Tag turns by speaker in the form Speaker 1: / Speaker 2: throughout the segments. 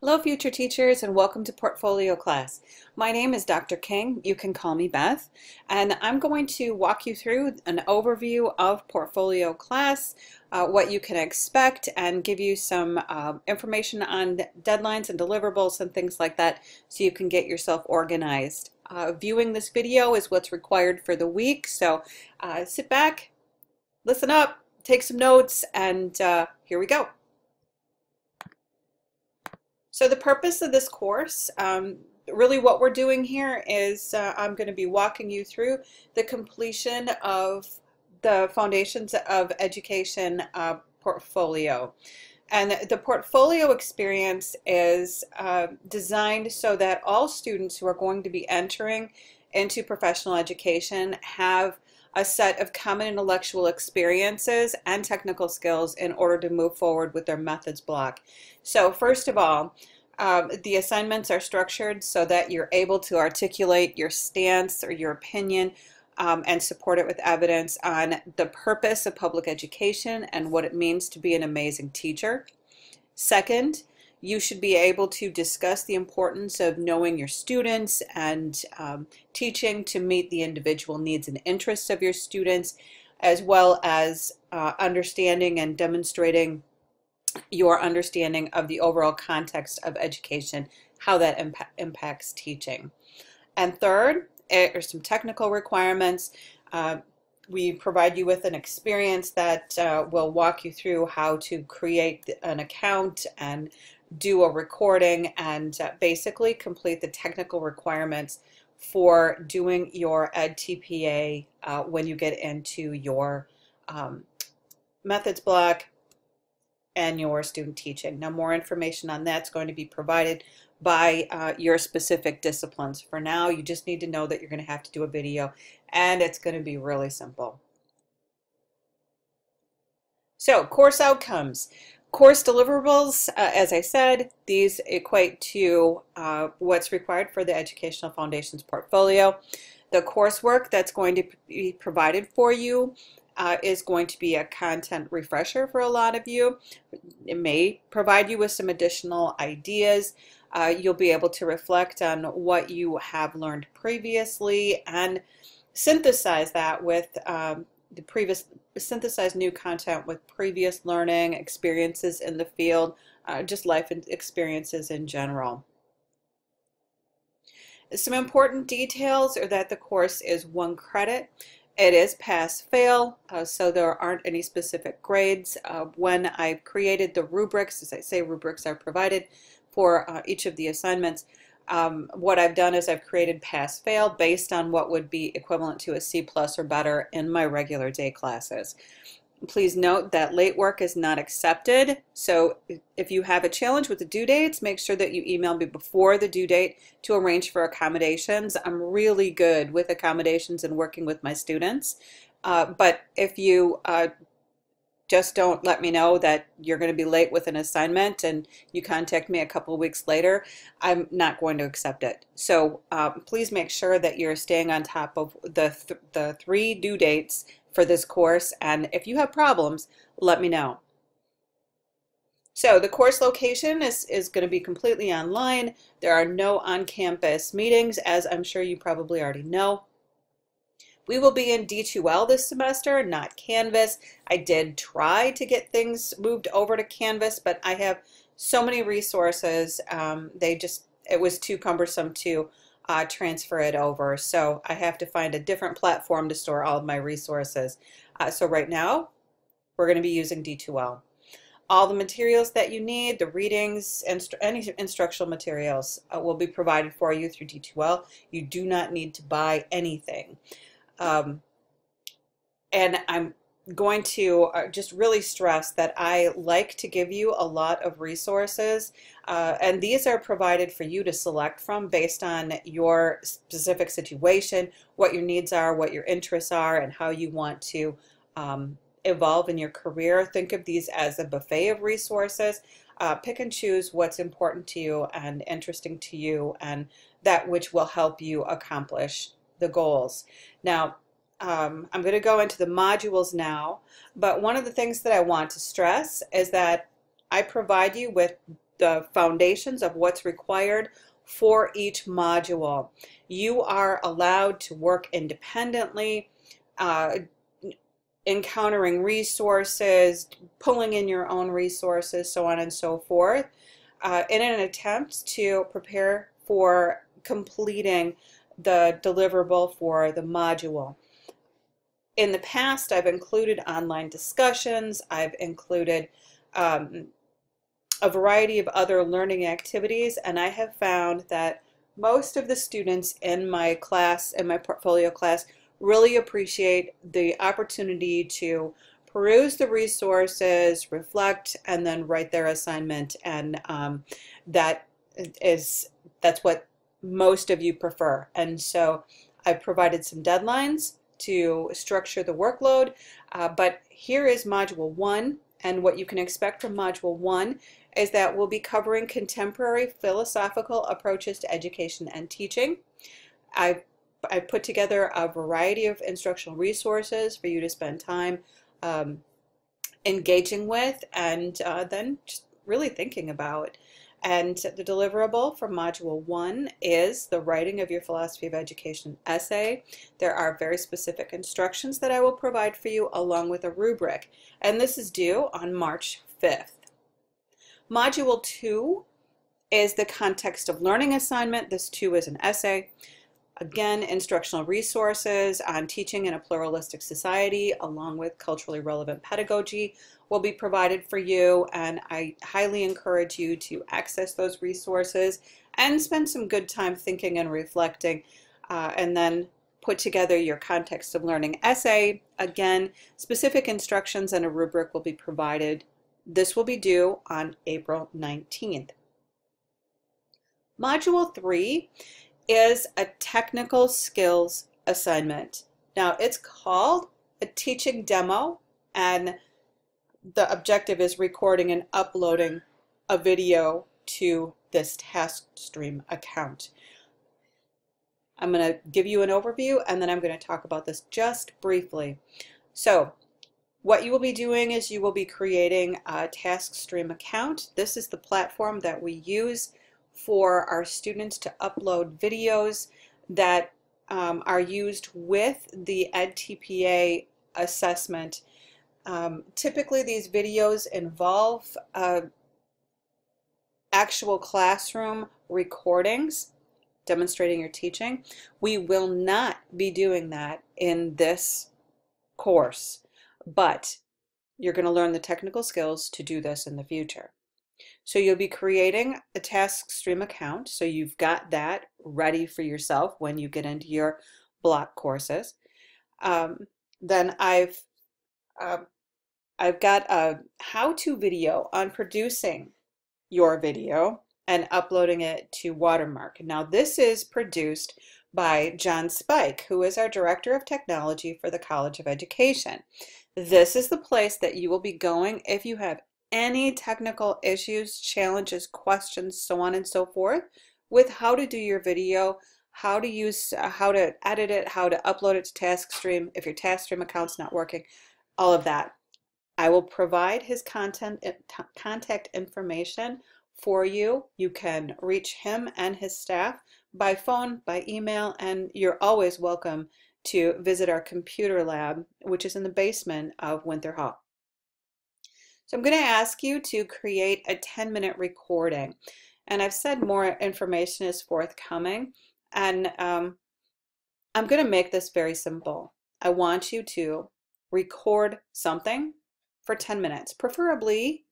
Speaker 1: Hello, future teachers, and welcome to Portfolio Class. My name is Dr. King. You can call me Beth, and I'm going to walk you through an overview of Portfolio Class, what you can expect, and give you some information on deadlines and deliverables and things like that so you can get yourself organized. Viewing this video is what's required for the week, so sit back, listen up, take some notes, and here we go. So the purpose of this course, really what we're doing here is I'm going to be walking you through the completion of the Foundations of Education portfolio. And the portfolio experience is designed so that all students who are going to be entering into professional education have a set of common intellectual experiences and technical skills in order to move forward with their methods block. So first of all, the assignments are structured so that you're able to articulate your stance or your opinion and support it with evidence on the purpose of public education and what it means to be an amazing teacher. Second, you should be able to discuss the importance of knowing your students and teaching to meet the individual needs and interests of your students, as well as understanding and demonstrating your understanding of the overall context of education, how that impacts teaching. And third, are some technical requirements. We provide you with an experience that will walk you through how to create an account and do a recording and basically complete the technical requirements for doing your EdTPA when you get into your methods block and your student teaching. Now, more information on that's going to be provided by your specific disciplines. For now, you just need to know that you're going to have to do a video, and it's going to be really simple. So, course outcomes. Course deliverables, as I said, these equate to what's required for the Educational Foundations portfolio. The coursework that's going to be provided for you is going to be a content refresher for a lot of you. It may provide you with some additional ideas. You'll be able to reflect on what you have learned previously and synthesize that with synthesize new content with previous learning experiences in the field, just life experiences in general. Some important details are that the course is 1 credit. It is pass-fail, so there aren't any specific grades. When I've created the rubrics, as I say, rubrics are provided for each of the assignments. What I've done is I've created pass-fail based on what would be equivalent to a C+ or better in my regular day classes. Please note that late work is not accepted, so if you have a challenge with the due dates, make sure that you email me before the due date to arrange for accommodations. I'm really good with accommodations and working with my students, but if you just don't let me know that you're going to be late with an assignment and you contact me a couple of weeks later, I'm not going to accept it. So please make sure that you're staying on top of the 3 due dates for this course, and if you have problems, let me know. So the course location is going to be completely online. There are no on-campus meetings, as I'm sure you probably already know. We will be in D2L this semester, not Canvas. I did try to get things moved over to Canvas, but I have so many resources, it was too cumbersome to transfer it over. So I have to find a different platform to store all of my resources. So right now, we're going to be using D2L. All the materials that you need, the readings, and any instructional materials will be provided for you through D2L. You do not need to buy anything. And I'm going to just really stress that I like to give you a lot of resources, and these are provided for you to select from based on your specific situation, what your needs are, what your interests are, and how you want to evolve in your career. Think of these as a buffet of resources. Pick and choose what's important to you and interesting to you, and that which will help you accomplish the goals. Now, I'm going to go into the modules now, but one of the things that I want to stress is that I provide you with the foundations of what's required for each module. You are allowed to work independently, encountering resources, pulling in your own resources, so on and so forth, in an attempt to prepare for completing the deliverable for the module. In the past, I've included online discussions, I've included a variety of other learning activities, and I have found that most of the students in my class, in my portfolio class, really appreciate the opportunity to peruse the resources, reflect, and then write their assignment, and that's what most of you prefer. And so I've provided some deadlines to structure the workload, but here is Module 1, and what you can expect from Module 1 is that we'll be covering contemporary philosophical approaches to education and teaching. I've put together a variety of instructional resources for you to spend time engaging with, and then just really thinking about. And the deliverable for Module 1 is the writing of your philosophy of education essay. There are very specific instructions that I will provide for you along with a rubric, and this is due on March 5th. Module 2 is the context of learning assignment. This too is an essay. Again, instructional resources on teaching in a pluralistic society along with culturally relevant pedagogy will be provided for you, and I highly encourage you to access those resources and spend some good time thinking and reflecting, and then put together your context of learning essay. Again, specific instructions and a rubric will be provided. This will be due on April 19th. Module 3 is a technical skills assignment. Now, it's called a teaching demo, and the objective is recording and uploading a video to this TaskStream account. I'm going to give you an overview, and then I'm going to talk about this just briefly. So, what you will be doing is you will be creating a TaskStream account. This is the platform that we use for our students to upload videos that are used with the EdTPA assessment. Typically these videos involve actual classroom recordings demonstrating your teaching. We will not be doing that in this course, but you're going to learn the technical skills to do this in the future. So you'll be creating a TaskStream account, so you've got that ready for yourself when you get into your block courses. Then I've got a how-to video on producing your video and uploading it to Watermark. Now this is produced by John Spike, who is our Director of Technology for the College of Education. This is the place that you will be going if you have any technical issues, challenges, questions, so on and so forth, with how to do your video, how to edit it, how to upload it to TaskStream, if your TaskStream account's not working, all of that. I will provide his contact information for you. You can reach him and his staff by phone, by email, and you're always welcome to visit our computer lab, which is in the basement of Winther Hall. So I'm going to ask you to create a 10-minute recording, and I've said more information is forthcoming, and I'm going to make this very simple. I want you to record something for 10 minutes, preferably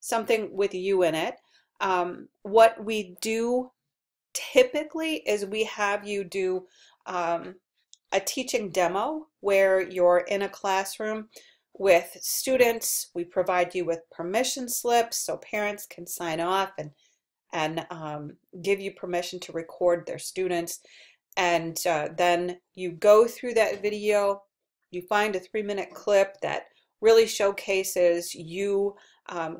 Speaker 1: something with you in it. What we do typically is we have you do a teaching demo where you're in a classroom with students. We provide you with permission slips so parents can sign off and give you permission to record their students. And then you go through that video, you find a 3-minute clip that really showcases you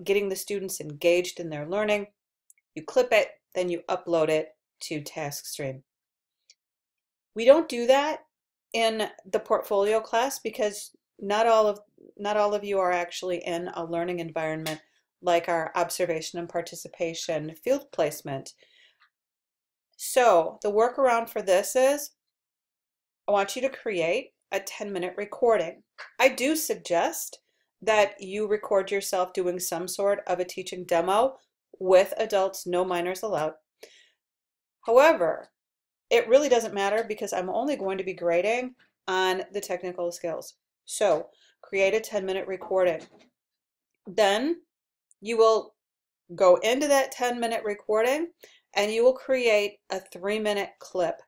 Speaker 1: getting the students engaged in their learning. You clip it, then you upload it to TaskStream. We don't do that in the portfolio class because not all of you are actually in a learning environment like our observation and participation field placement. So the workaround for this is I want you to create a 10-minute recording. I do suggest that you record yourself doing some sort of a teaching demo with adults, no minors allowed. However, it really doesn't matter because I'm only going to be grading on the technical skills. So create a 10-minute recording. Then you will go into that 10-minute recording and you will create a 3-minute clip.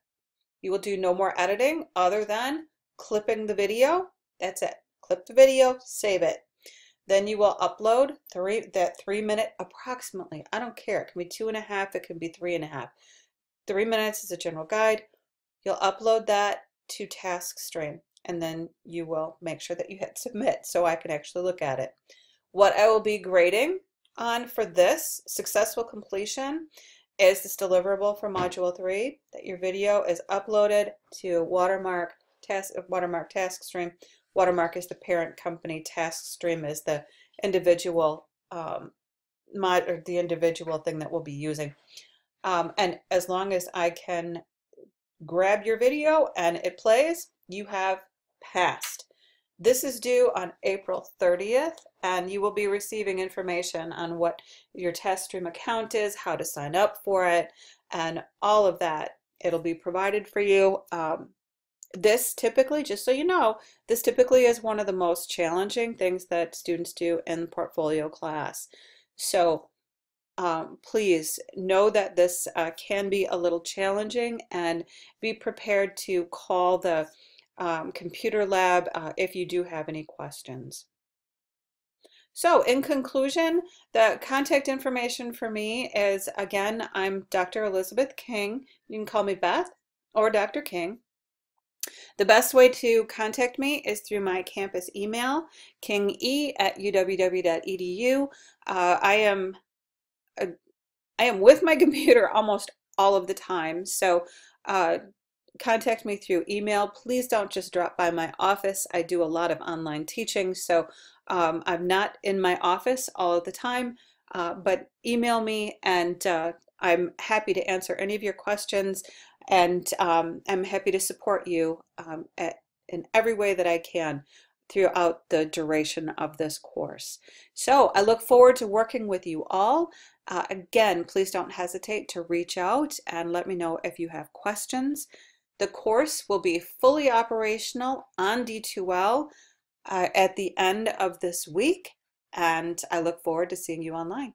Speaker 1: You will do no more editing other than clipping the video. That's it. Clip the video, save it. Then you will upload that 3-minute approximately. I don't care. It can be 2.5. It can be 3.5. 3 minutes is a general guide. You'll upload that to TaskStream, and then you will make sure that you hit submit so I can actually look at it. What I will be grading on for this successful completion is this deliverable for Module 3, that your video is uploaded to Watermark TaskStream. Watermark is the parent company. TaskStream is the individual the individual thing that we'll be using. And as long as I can grab your video and it plays, you have passed. This is due on April 30th, and you will be receiving information on what your TaskStream account is, how to sign up for it, and all of that. It'll be provided for you. This typically, just so you know, this typically is one of the most challenging things that students do in portfolio class. So please know that this can be a little challenging, and be prepared to call the computer lab if you do have any questions. So in conclusion, the contact information for me is, again, I'm Dr. Elizabeth King. You can call me Beth or Dr. King. The best way to contact me is through my campus email, kinge@uww.edu. I am with my computer almost all of the time, so contact me through email. Please don't just drop by my office. I do a lot of online teaching, so I'm not in my office all of the time, but email me, and I'm happy to answer any of your questions, and I'm happy to support you in every way that I can throughout the duration of this course. So I look forward to working with you all. Again, please don't hesitate to reach out and let me know if you have questions. The course will be fully operational on D2L at the end of this week, and I look forward to seeing you online.